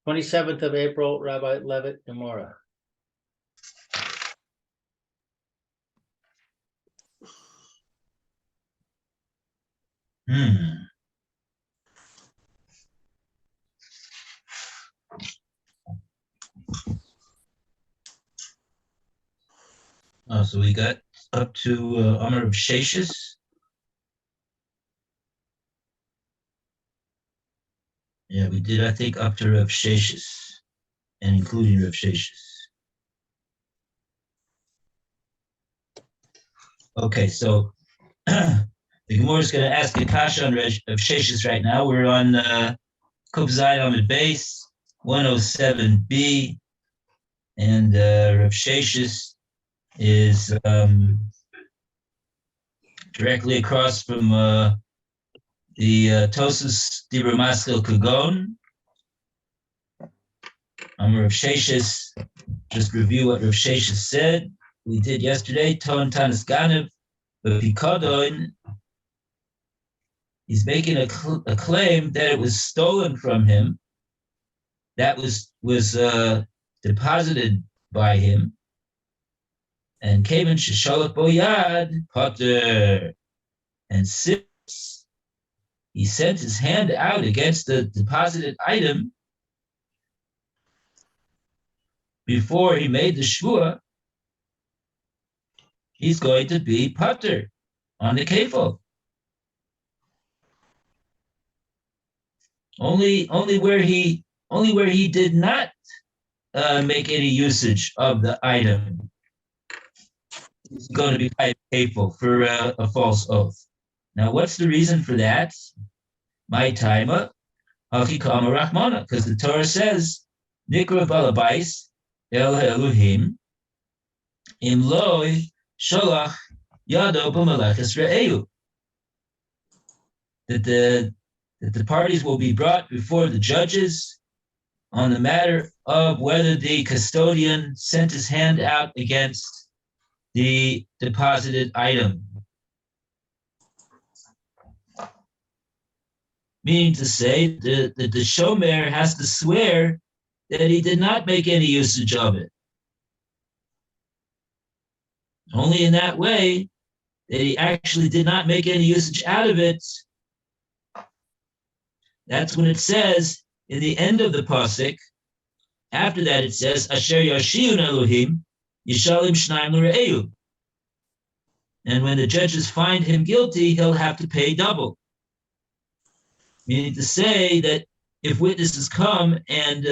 27th of April, Rabbi Levitt, Gemora. So we got up to Amar of Sheshis. Yeah, we did, I think, up to Rav Sheshis, and including Rav Sheshis. Okay, so the Gemora is going to ask a kasha on Rav Sheshis right now. We're on Kuf Zayin Amid Base, 107b, and Rav Sheshis is directly across from the Tosus Dibra Maskil Kagon. Rav Sheshis, just review what Rav Sheshis said. We did yesterday, Ton Tanis Ganev, but Pikodon, he's making a claim that it was stolen from him, that was deposited by him, and came in Shesholach Boyad, Potter, and since he sent his hand out against the deposited item before he made the shvua, he's going to be Potter on the kefil. Only where he did not make any usage of the item, he's going to be kefil for a false oath. Now, what's the reason for that? My timer, Hakikama Rahmana, because the Torah says, Nikra Balabais El Elohim Im Loi Sholach Yado B'Malachas Re'eu. That the parties will be brought before the judges on the matter of whether the custodian sent his hand out against the deposited item. Meaning to say that the shomer has to swear that he did not make any usage of it. Only in that way that he actually did not make any usage out of it. That's when it says in the end of the pasuk. After that, it says Asher Yashiyun Elohim Yishalim Shnaim L'Re'eu. And when the judges find him guilty, he'll have to pay double. Meaning to say that if witnesses come and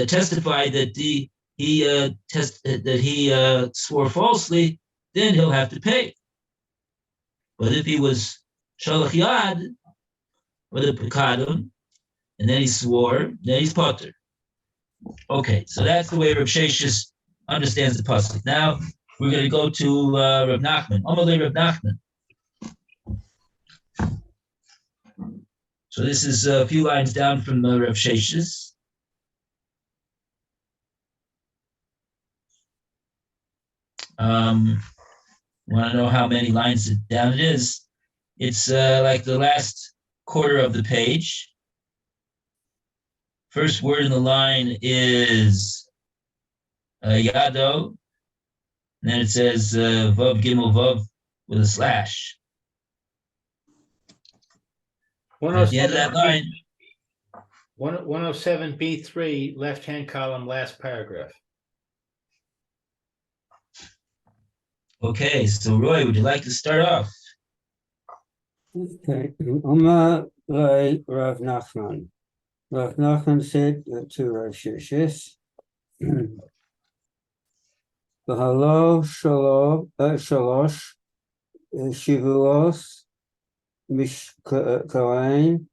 testify that he swore falsely, then he'll have to pay. But if he was shalach yad with a pekadon, and then he swore, then he's potter. Okay, so that's the way Rav Sheshis understands the pasuk. Now we're going to go to Rav Nachman. Amalei Rav Nachman. So this is a few lines down from Rav Sheshis. Want to know how many lines down it is? It's like the last quarter of the page. First word in the line is Yado, and then it says Vav Gimel Vav with a slash. At the end of that line, 107B3, left-hand column, last paragraph. Okay, so Roy, would you like to start off? Okay. Omar Rav Nachman. Rav Nachman said to Rav Sheshis, V'halo shalosh shivuos mishkain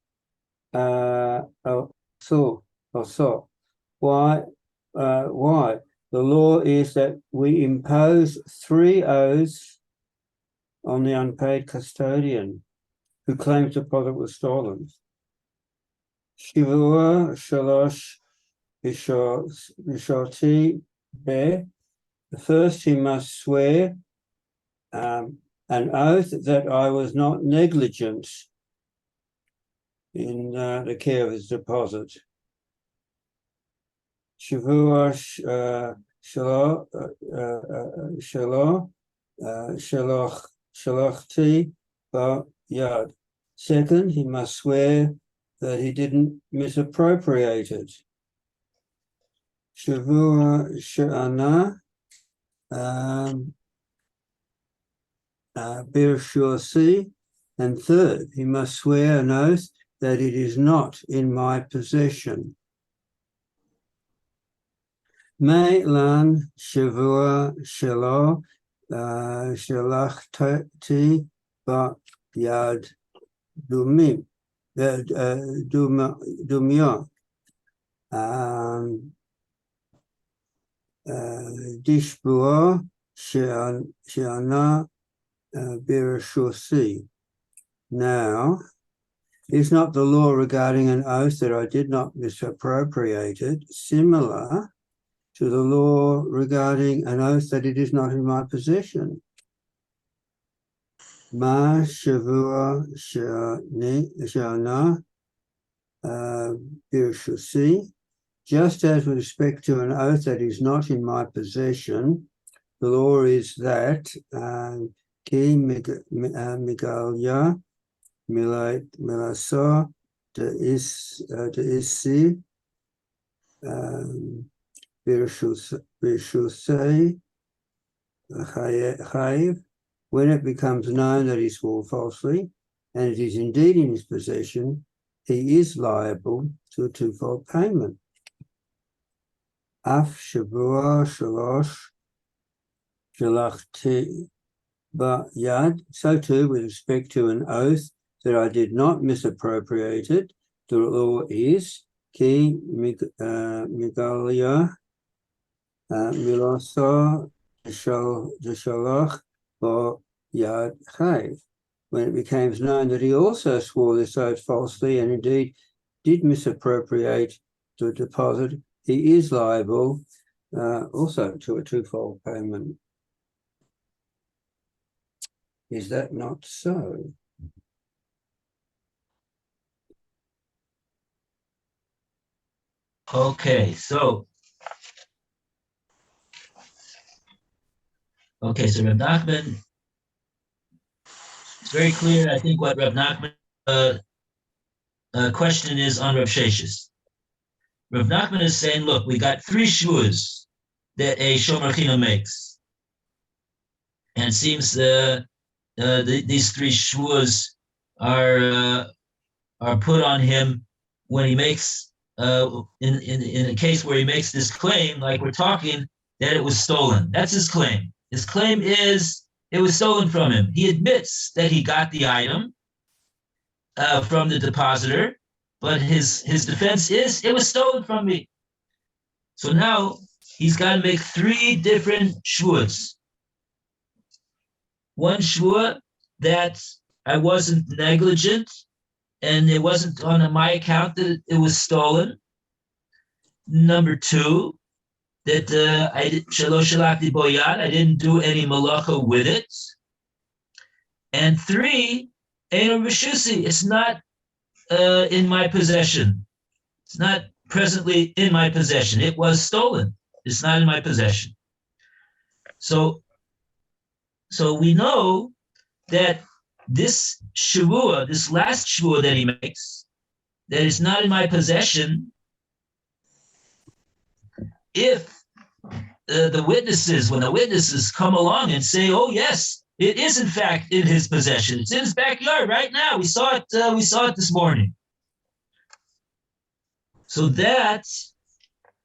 so why? The law is that we impose 3 oaths on the unpaid custodian who claims the product was stolen. Shivua shalosh bishoti be. The first, he must swear an oath that I was not negligent in the care of his deposit. Shavua shalachti yad. Second, he must swear that he didn't misappropriate it. Shavua shana birshursi. And third, he must swear an oath that it is not in my possession. Me'lan shavua shelo shalachti ba yad dumim dumya dishbua she'ana birashusi. Now, is not the law regarding an oath that I did not misappropriate it similar to the law regarding an oath that it is not in my possession? Ma shavua shana birshusi. Just as with respect to an oath that is not in my possession, the law is that ki migalya milasa de isi birshusei chayiv. When it becomes known that he swore falsely, and it is indeed in his possession, he is liable to a twofold payment. Af shavua shalosh shalachti ba yad. So too, with respect to an oath that I did not misappropriate it, the law is ki migalia milosa deshalach ba yad chayv. When it becomes known that he also swore this oath falsely and indeed did misappropriate the deposit, he is liable also to a twofold payment. Is that not so? Okay, so Reb Nachman, it's very clear, I think, what Reb Nachman question is on Reb Sheshes. Reb Nachman is saying, look, we got three shuas that a Shomer Chino makes. And it seems these three shuas are put on him when he makes, in a case where he makes this claim, like we're talking, that it was stolen. That's his claim. His claim is it was stolen from him. He admits that he got the item from the depositor, but his defense is it was stolen from me. So now he's got to make three different shuas. One shua that I wasn't negligent and it wasn't on my account that it was stolen. Number two, that I didn't do any malacha with it. And three, Eino Rishusi, it's not in my possession. It's not presently in my possession. It was stolen. It's not in my possession. So we know that this shavua, this last shavua that he makes, that is not in my possession, if when the witnesses come along and say, oh yes, it is in fact in his possession. It's in his backyard right now. We saw it this morning. So that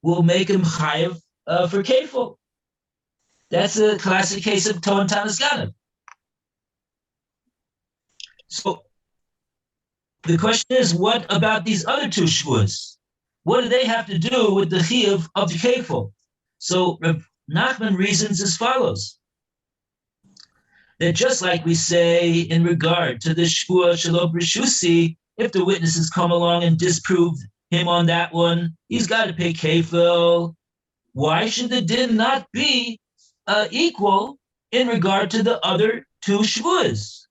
will make him chayav for kefil. That's a classic case of Toan Tanas Ganav. So the question is, what about these other two shvuas? What do they have to do with the chiyuv of the kefil? So Reb Nachman reasons as follows: that just like we say in regard to the shvua shelo b'rishusi, if the witnesses come along and disprove him on that one, he's got to pay kefil. Why should the din not be equal in regard to the other two shvuas?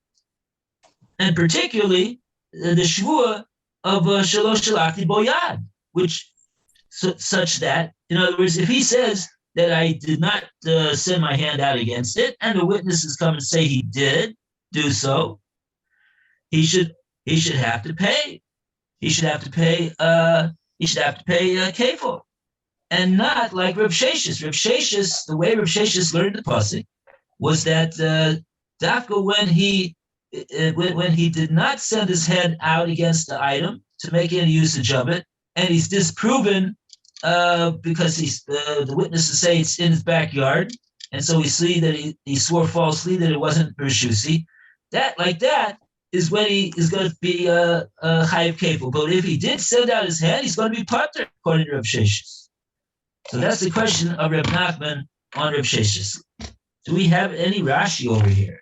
And particularly the shvua of Shalosh Shalachti Boyad, which such that, in other words, if he says that I did not send my hand out against it, and the witnesses come and say he did do so, he should have to pay. He should have to pay. He should have to pay kefil, and not like Reb Sheshes. Reb Sheshes, the way Reb Sheshes learned the pasuk was that Dafka when he did not send his head out against the item to make any usage of it, and he's disproven because the witnesses say it's in his backyard, and so we see that he swore falsely that it wasn't Rishusi. That is when he is going to be chayiv kefil. But if he did send out his hand, he's going to be pater according to Reb Sheshes. So that's the question of Reb Nachman on Reb Sheshes. Do we have any Rashi over here?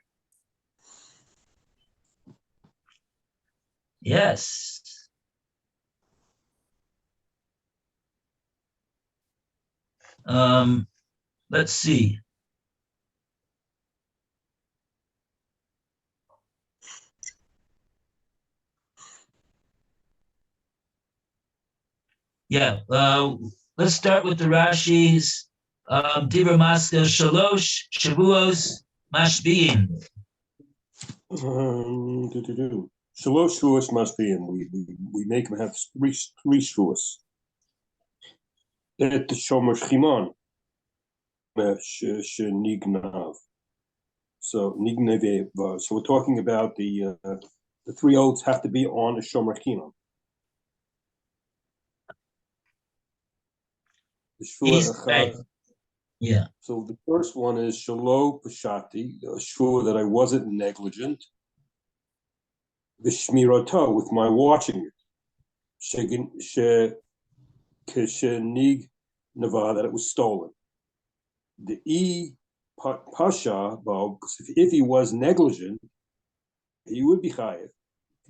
Yes. Let's see. Yeah, let's start with the Rashis. Divrei Maskil Shalosh Shavuos Mashbiim. Shalosh Shavuos Mashbiim. We make him have three Shavuos. Et Shomer Shchiman Nignav. So Nigneve. So we're talking about the 3 oaths have to be on a Shomer Chiman. Right. Yeah. So the first one is Shalo Pashati, sure that I wasn't negligent. Vishmirato, with my watching it. Keshenig Nava, that it was stolen. The Pasha, because if he was negligent, he would be chayiv.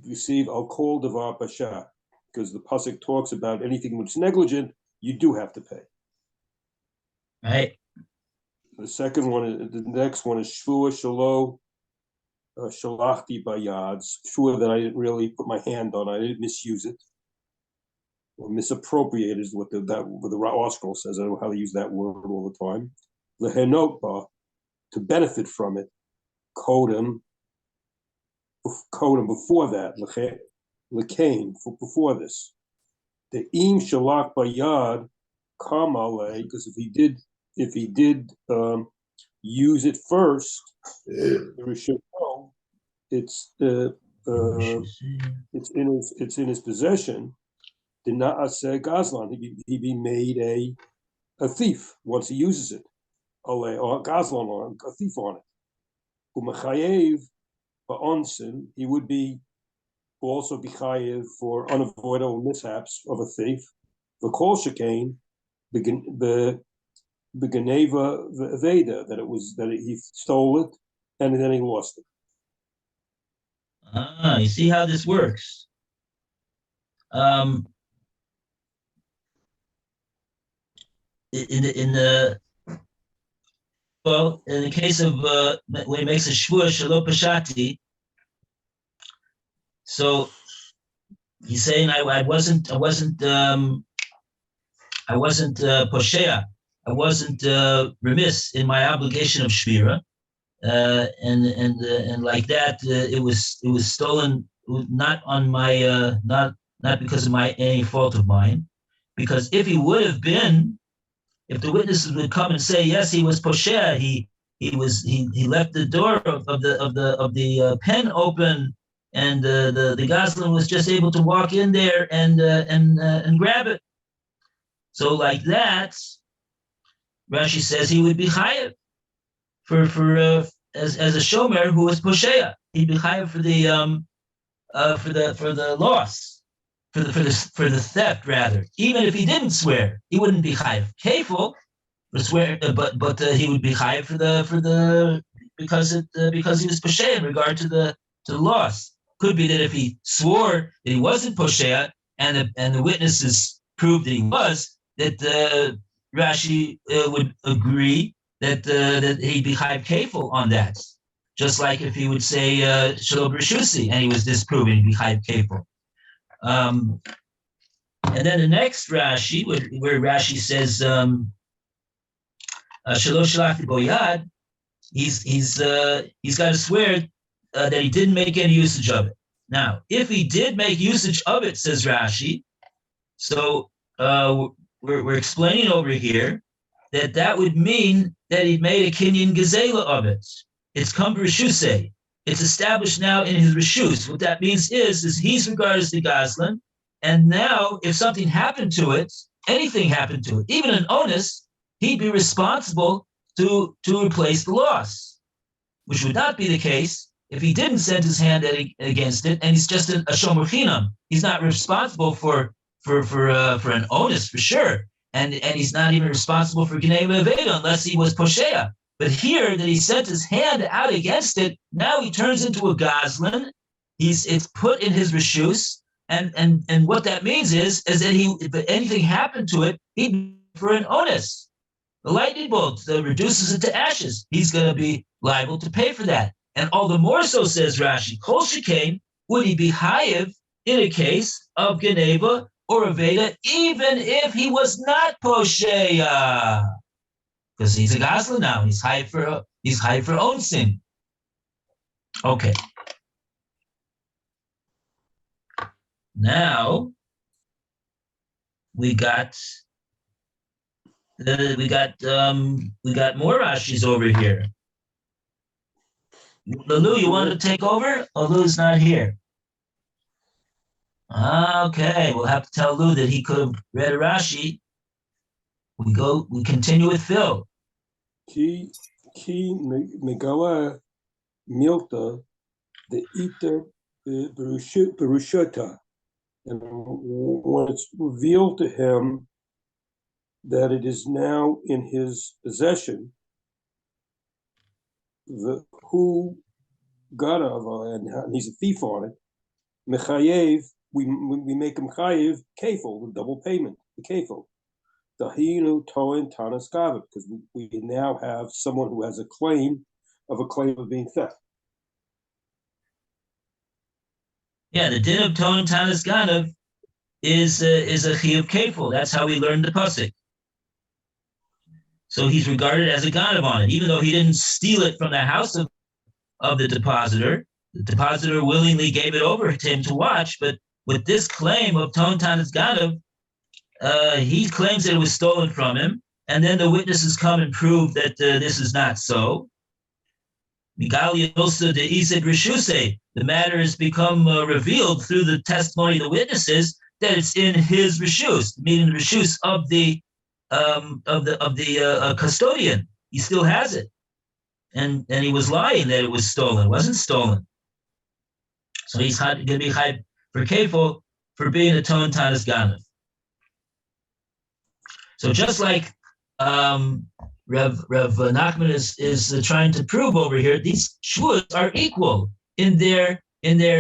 Receive I'll call Davar Pasha, because the pasuk talks about anything which is negligent, you do have to pay. Right. The next one is Shvua Shalo Shalachti Bayad. Shvua that I didn't really put my hand on, I didn't misuse it. Or misappropriate is what the article says. I don't know how they use that word all the time. Lehenotba, to benefit from it. Kodem before that. Lekain, before this. The im shalach bayad kamale, because if he did use it first, it's in his possession. Did not say Gazlan, he be made a thief once he uses it. Or Gazlan on a thief on it. Umechayev ba'onsin, he would be also be chayev for unavoidable mishaps of a thief. The kol shekain, the geneva veda, that he stole it and then he lost it. You see how this works. In the case of when he makes a shvua shelo pashati, so he's saying I wasn't poshea, I wasn't remiss in my obligation of shvira, and like that it was stolen not on my not because of any fault of mine, because if he would have been. If the witnesses would come and say yes, he was poshea, he left the door of the pen open, and the Goslin was just able to walk in there and grab it. So like that, Rashi says he would be chayiv for as a shomer who was poshea. He'd be chayiv for the loss. For the theft, rather, even if he didn't swear, he wouldn't be chayiv kefil, but he would be chayiv because he was poshea in regard to the loss. Could be that if he swore that he wasn't poshea and the witnesses proved that he was, that Rashi would agree that he'd be chayiv kefil on that. Just like if he would say shelo b'rishusi and he was disproven, he'd be chayiv kefil. And then the next Rashi, where Rashi says, Shalosh Shalachti Boyad, he's got to swear that he didn't make any usage of it. Now, if he did make usage of it, says Rashi, so we're explaining over here that would mean that he made a kinyan gazela of it. It's come reshusei. It's established now in his reshus. What that means is he's regarded as the gazlan, and now if something happened to it, anything happened to it, even an onus, he'd be responsible to replace the loss, which would not be the case if he didn't send his hand against it, and he's just a shomer chinam. He's not responsible for an onus for sure, and he's not even responsible for Gneva Aveda unless he was Poshea. But here that he sent his hand out against it, now he turns into a gazlan. It's put in his reshus, and what that means is that if anything happened to it, he'd for an onus. The lightning bolt reduces it to ashes. He's going to be liable to pay for that. And all the more so, says Rashi, Kol Shekain, would he be chayiv in a case of Geneva or Aveda, even if he was not Posheya? Because he's a Gazlan now. He's chayiv for own sin. Okay. Now we got more Rashis over here. Lulu, you want to take over? Oh, Lou's not here. Okay, we'll have to tell Lou that he could have read a Rashi. We continue with Phil. Ki megala milta the iter berushota, and when it's revealed to him that it is now in his possession, the who Ganav, and he's a thief on it, Mechayev, we make him Chayev Kefil, the double payment, the Kefil. Dahinu Toin Tanas Gavit, because we now have someone who has a claim of being theft. Yeah, the din of Toin Tanas Ganav is a chiyuv kefil. That's how we learned the pasuk. So he's regarded as a ganav on it, even though he didn't steal it from the house of the depositor. The depositor willingly gave it over to him to watch, but with this claim of Ton Tanas Ganav, he claims that it was stolen from him, and then the witnesses come and prove that this is not so. The matter has become revealed through the testimony of the witnesses that it's in his reshus, meaning the reshus of the custodian. He still has it, and he was lying that it was stolen. It wasn't stolen. So he's going to be chayv for kefil for being a Ton Tanas Ganav. So just like Rev Nachman is trying to prove over here, these shvuas are equal in their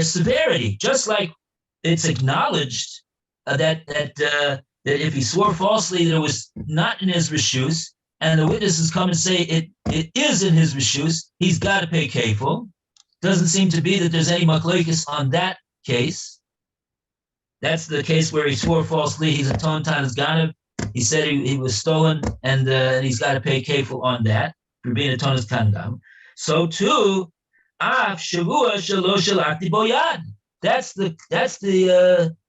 severity. Just like it's acknowledged that if he swore falsely that it was not in his reshus, and the witnesses come and say it is in his reshus, he's got to pay kefil. Doesn't seem to be that there's any machlokes on that case. That's the case where he swore falsely. He's a Ton Tanas Ganav. He said he was stolen, and he's got to pay kefil on that for being a Tanas Ganav. So too, af shavua shalosh shalachti boyad. That's the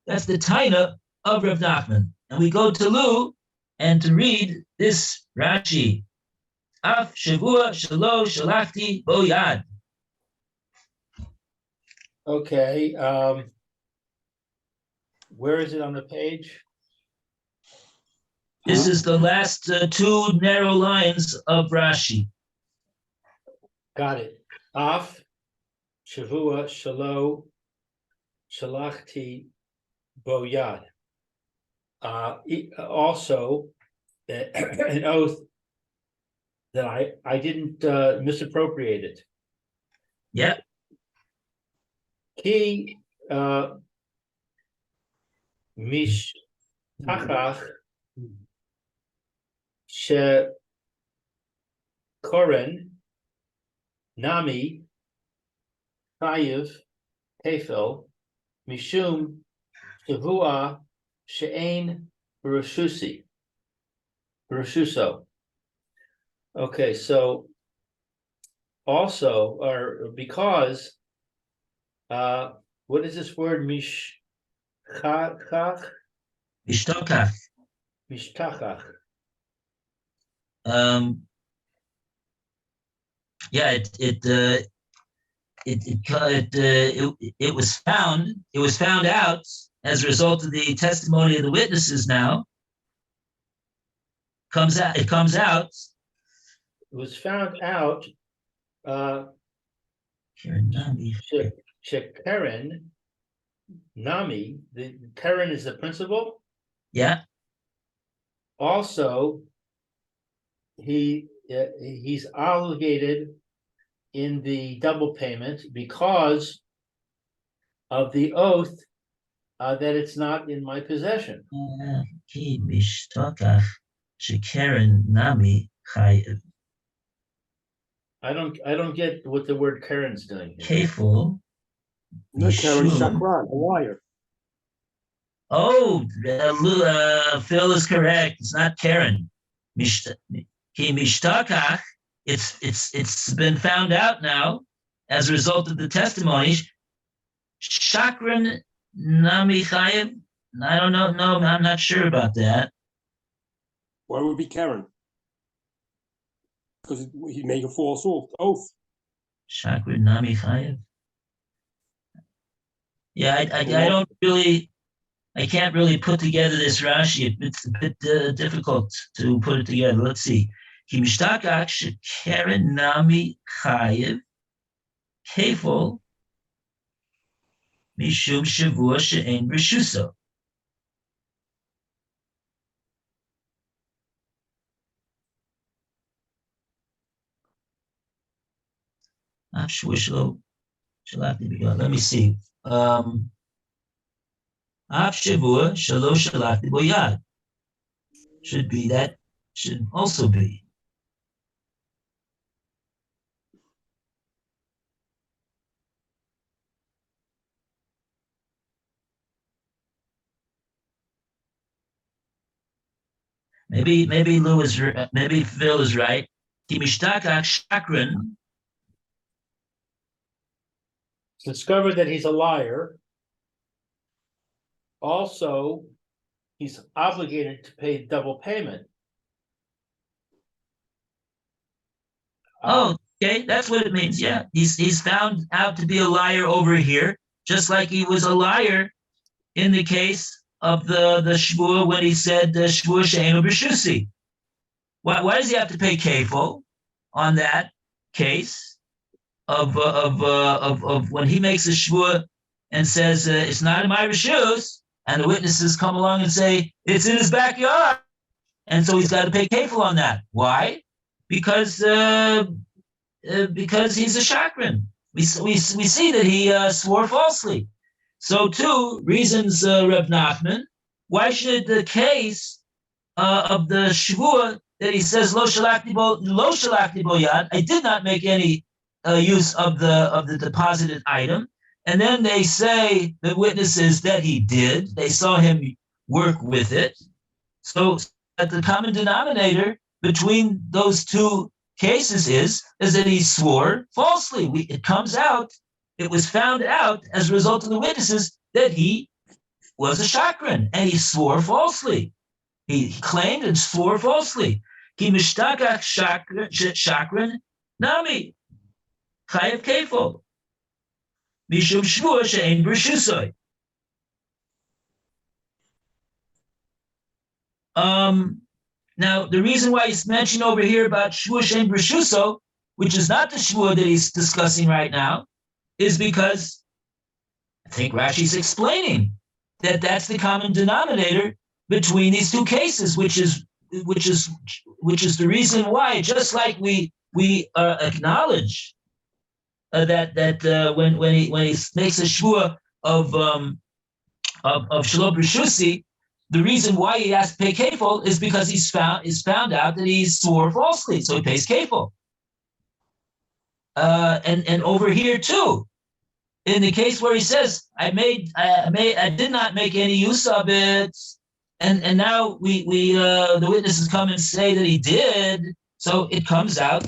taina of Rav Nachman. And we go to Lu and to read this Rashi. Af shavua shalosh shalachti boyad. Okay, where is it on the page? This is the last two narrow lines of Rashi. Got it. Af, Shavua, Shalo, Shalachti, Boyad. Also, an oath that I didn't misappropriate it. Yep. Ki mish tachach she koren nami chayiv kefil mishum Shavua she'ein Berushusi. Berushuso. Okay, so also, or because, what is this word? Mishchach? Ishtokach. Mishtachach. Yeah, it was found out as a result of the testimony of the witnesses. Now it comes out. It was found out, Kiranami. Karen Nami, the Karen is the principal. Yeah. Also, he's obligated in the double payment because of the oath that it's not in my possession. Ki mishtokach shekeren nami chayev. I don't get what the word Karen's doing here. Kefil. No, Karen Mishum. Shakran, a liar. Oh, Phil is correct. It's not Karen. Ki mishtakach. It's been found out now as a result of the testimonies. Shakran nami chayev. I don't know. No, I'm not sure about that. Why would it be Karen? Because he made a false oath. Shakran nami chayev. Yeah, I don't really. I can't really put together this Rashi. It's a bit difficult to put it together. Let's see. Ki mishtakach shekeren nami chayev kefil mishum shavua she'en b'shuso. Let me see. Shavua shalosh shalachti bo yad. Should be that. Should also be. Maybe Lou is maybe Phil is right. Kimishtaka Shakran. Discovered that he's a liar. Also, he's obligated to pay double payment. Oh, okay, that's what it means. Yeah, he's found out to be a liar over here, just like he was a liar in the case of the shvua when he said the shvua she'enu b'shusi. Why does he have to pay kefil on that case of when he makes a shvua and says it's not in my rishus, and the witnesses come along and say it's in his backyard, and so he's got to pay kefil on that. Why? Because he's a shakran. We see that he swore falsely. So two reasons, Reb Nachman, why should the case of the shvua that he says lo shalachti bo yad, I did not make any use of the deposited item, and then they say the witnesses that he did, they saw him work with it. So that the common denominator between those two cases is that he swore falsely. It was found out as a result of the witnesses that he was a shakran, and he swore falsely. He claimed and swore falsely. Ki mishtagach shakran nami chayev kefil mishum shvua she'en b'rishusoi. Now, the reason why he's mentioned over here about shvua she'en b'rishuso, which is not the shvua that he's discussing right now, is because I think Rashi's explaining that that's the common denominator between these two cases, which is the reason why, just like we acknowledge that when he makes a shvua of shalom b'rishusi, the reason why he has to pay kefil is because he's found out that he swore falsely, so he pays kefil. And over here too, in the case where he says, I did not make any use of it, and now the witnesses come and say that he did, so it comes out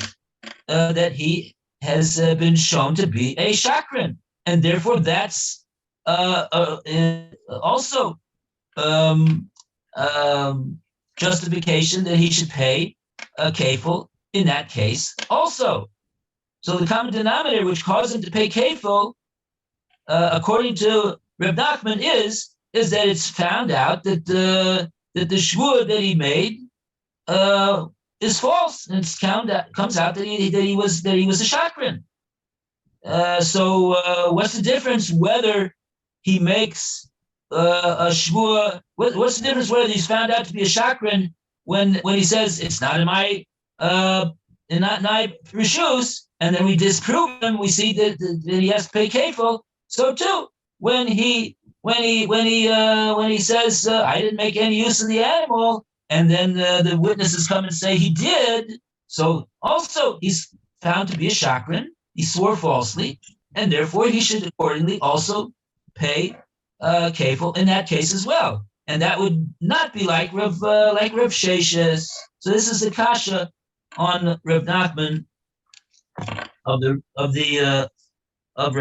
that he has been shown to be a shakran, and therefore that's also justification that he should pay a kefil in that case also. So the common denominator which caused him to pay kefil, according to Reb Nachman, is that it's found out that the shvur that he made is false, and comes out that he was a shakran. So what's the difference whether he makes a shvur? What's the difference whether he's found out to be a shakran when he says it's not in my rishus, and then we disprove him, we see that he has to pay kefil. So too, when he says I didn't make any use of the animal, and then the witnesses come and say he did, so also he's found to be a shakran. He swore falsely, and therefore he should accordingly also pay kefil in that case as well. And that would not be like Rav Sheshes. So this is the kasha on Rav Nachman of Rav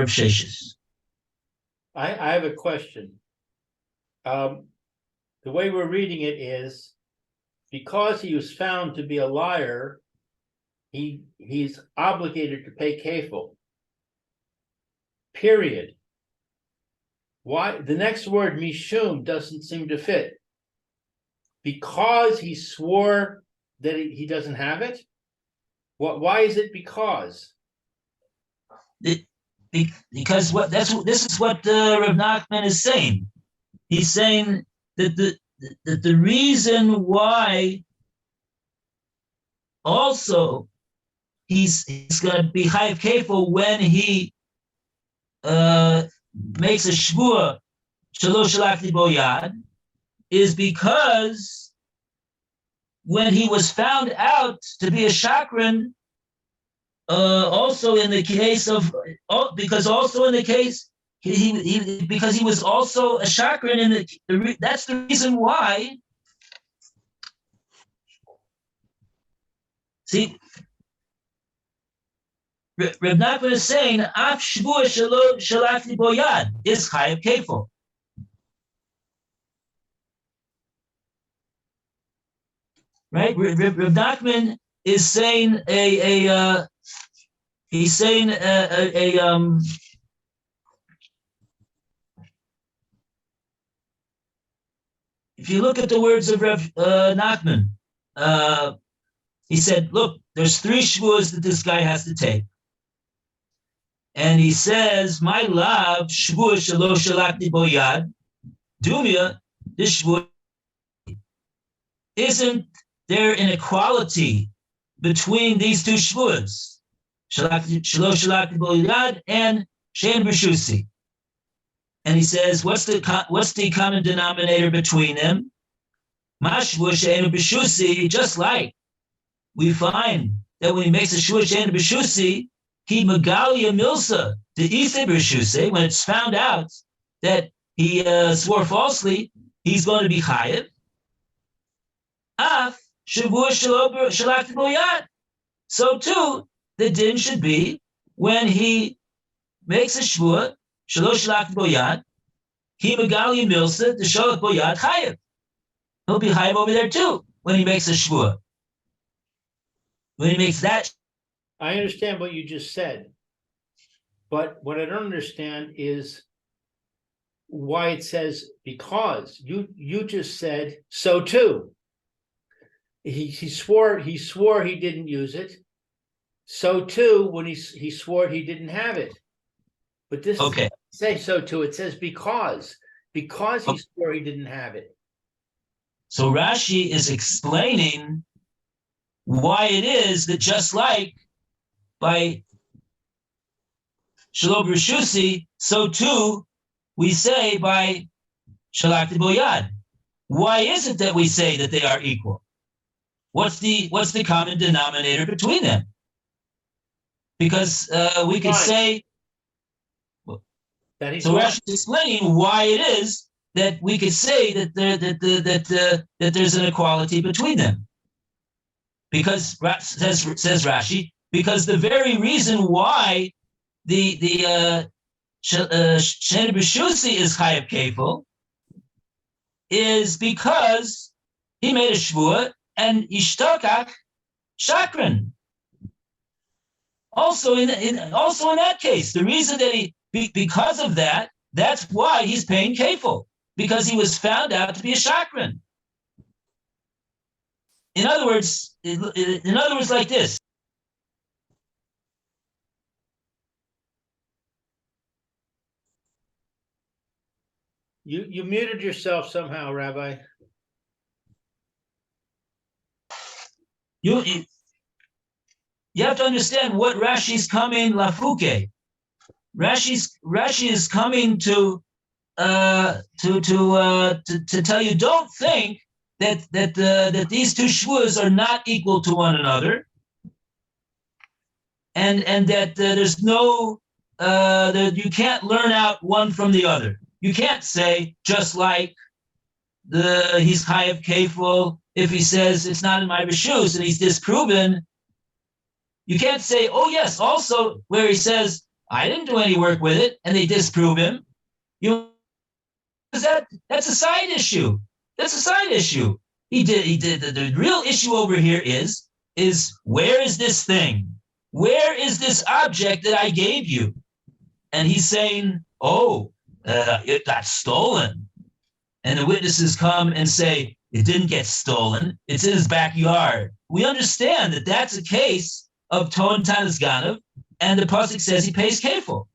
Sheshes. I have a question. The way we're reading it is, because he was found to be a liar, he's obligated to pay kefil. Period. Why? The next word, mishum, doesn't seem to fit. Because he swore that he doesn't have it? Why is it because? Because this is what Rav Nachman is saying. He's saying that the reason why also he's going to be chayav kefil when he makes a shvur shelo shalachti bo yad is because when he was found out to be a shakran, also in the case of, because also in the case because he was also a shakran, and that's the reason why. See, Reb Nachman is saying af shvur shelo shalachti bo yad is chayav kefil. Right, Reb Nachman is saying he's saying if you look at the words of Reb Nachman, he said, look, there's 3 shvuas that this guy has to take. And he says, my love, shvur shelo shalachti bo yad, dumya, this shvur, isn't there an equality between these 2 shvuas, shelo shalachti bo yad and shein b'shusi? And he says, what's the common denominator between them? Mashvur shein b'shusi, just like we find that when he makes a shvur shein b'shusi, he megalia milsa the isay b'shusi, when it's found out that he swore falsely, he's going to be chayav. Af shvur shelo shalachti bo yad. So too, the din should be when he makes a shvur shelo shalachti bo yad, he megalia milsa the shalach bo yad chayav. He'll be chayav over there too when he makes a shvur. When he makes that. I understand what you just said, but what I don't understand is why it says because. You just said so too. He swore he didn't use it. So too when he swore he didn't have it. But this okay. doesn't say so too. It says because he swore he didn't have it. So Rashi is explaining why it is that just like by shelo b'shusi, so too we say by shalachti bo yad. Why is it that we say that they are equal? What's the common denominator between them? Because we could say That he's So Rashi is explaining why it is that we could say that that there's an equality between them. Because says Rashi, because the very reason why the Sheni B'Shusi is Chayav Kefil is because he made a shvua and Ishtokach Shakran. Also in that case, the reason that because of that, that's why he's paying kefil, because he was found out to be a shakran. In other words, like this. You muted yourself somehow, Rabbi. You have to understand what Rashi's coming lafuke. Rashi is coming to tell you, don't think that these two shvuas are not equal to one another, and that there's no that you can't learn out one from the other. You can't say just like he's chayav kefil if he says it's not in my reshus and he's disproven. You can't say, oh yes, also where he says I didn't do any work with it and they disprove him. That's a side issue. That's a side issue. He did. The real issue over here is where is this thing? Where is this object that I gave you? And he's saying, oh, it got stolen. And the witnesses come and say, it didn't get stolen. It's in his backyard. We understand that that's a case of Ton Tanas Ganav, and the pasuk says he pays kefil.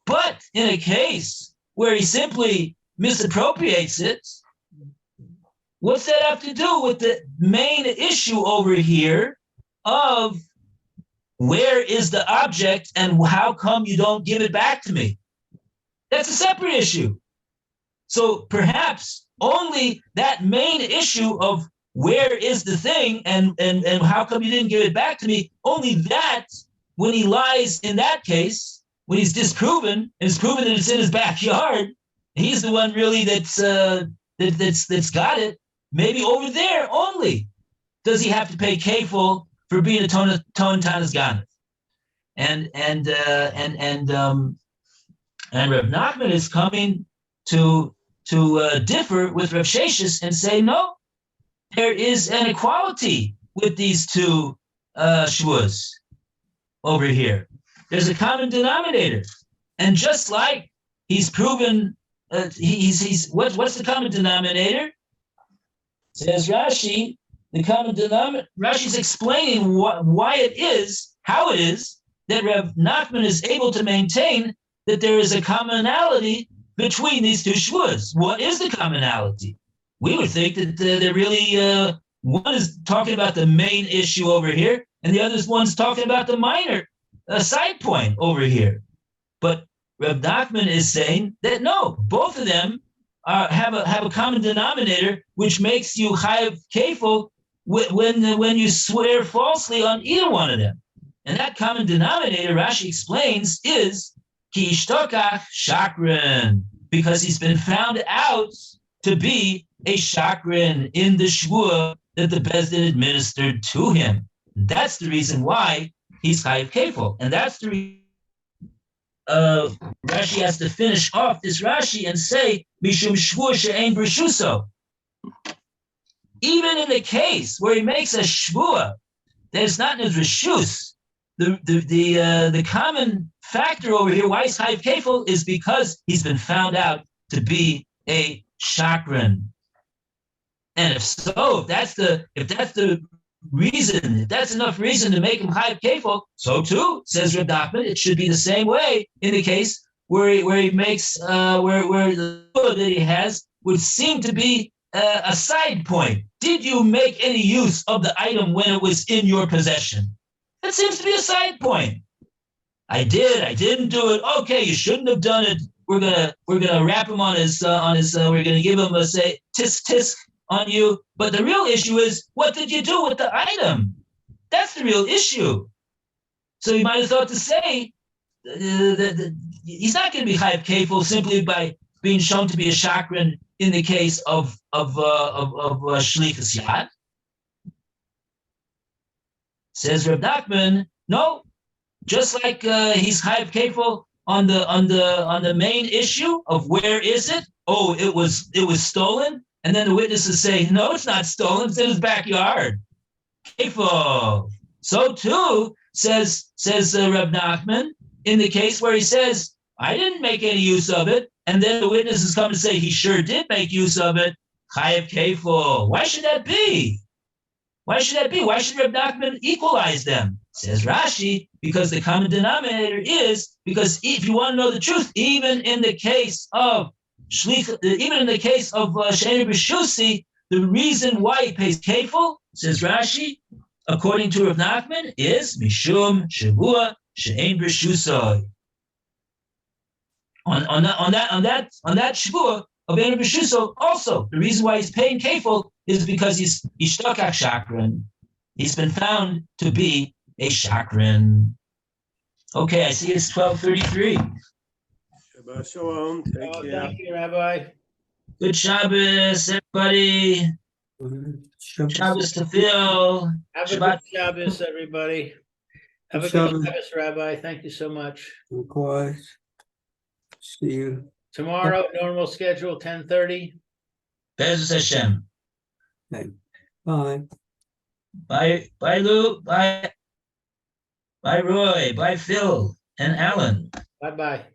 But in a case where he simply misappropriates it, what's that have to do with the main issue over here of where is the object and how come you don't give it back to me? That's a separate issue. So perhaps only that main issue of where is the thing and how come you didn't give it back to me, only that, when he lies in that case, when he's disproven and it's proven that it's in his backyard, he's the one really that's got it. Maybe over there only does he have to pay kefil for being a ton tanas ganav. And Reb Nachman is coming to differ with Reb Sheshes and say, no, there is an equality with these two shvuas over here. There's a common denominator. And just like he's proven, what's the common denominator? Says Rashi, the common denominator, Rashi's explaining why it is, how it is, that Reb Nachman is able to maintain that there is a commonality between these two shvuas. What is the commonality? We would think that they're really, one is talking about the main issue over here, and the other one's talking about the minor side point over here. But Reb Nachman is saying that no, both of them have a common denominator, which makes you chayav kefil when you swear falsely on either one of them. And that common denominator, Rashi explains, is ki ishtokach shakran, because he's been found out to be a shakran in the shvua that the Bezdin administered to him. That's the reason why he's chayav kefil, and that's the reason Rashi has to finish off this Rashi and say mishum shvua she'ein b'rishuso. Even in the case where he makes a shvua that is not in his rishus, the common factor over here why he's chayav kefil is because he's been found out to be a shakran. And if so, if that's the reason, if that's enough reason to make him chayav kefil, so too, says Reb Nachman, it should be the same way in the case where he makes where the that he has would seem to be a side point. Did you make any use of the item when it was in your possession? That seems to be a side point. I did. I didn't do it. Okay, you shouldn't have done it. We're gonna wrap him on his. We're gonna give him a say tisk tisk on you. But the real issue is, what did you do with the item? That's the real issue. So you might have thought to say he's not going to be chayav kefil simply by being shown to be a shakran in the case of shlichus yad. Says Reb Nachman, no, just like he's chayav kefil on the main issue of where is it? Oh, it was stolen, and then the witnesses say, no, it's not stolen, it's in his backyard. Kefil. So too says Reb Nachman in the case where he says, I didn't make any use of it, and then the witnesses come and say he sure did make use of it. Chayav kefil. Why should that be? Why should that be? Why should Reb Nachman equalize them? Says Rashi, because the common denominator is because if you want to know the truth, even in the case of she'ein b'shusi, the reason why he pays kefil, says Rashi, according to Reb Nachman, is mishum shavua she'ein b'shusoi. On that shavua of Ein b'shuso, also the reason why he's paying kefil is because he's ishtakach shakran. He's been found to be a shakran. Okay, I see it's 12:33. Shabbat shalom. Take Oh, care. thank you, Rabbi. Good Shabbos, everybody. Shabbos tefil. Have a Shabbat. good Shabbos, everybody. Have a Good good Shabbos. Shabbos, Rabbi. Thank you so much. Likewise. See you. Tomorrow, normal schedule, 10:30. Bezos Hashem. Okay. Bye. Bye, Lou. Bye, Roy. Bye, Phil and Alan. Bye-bye.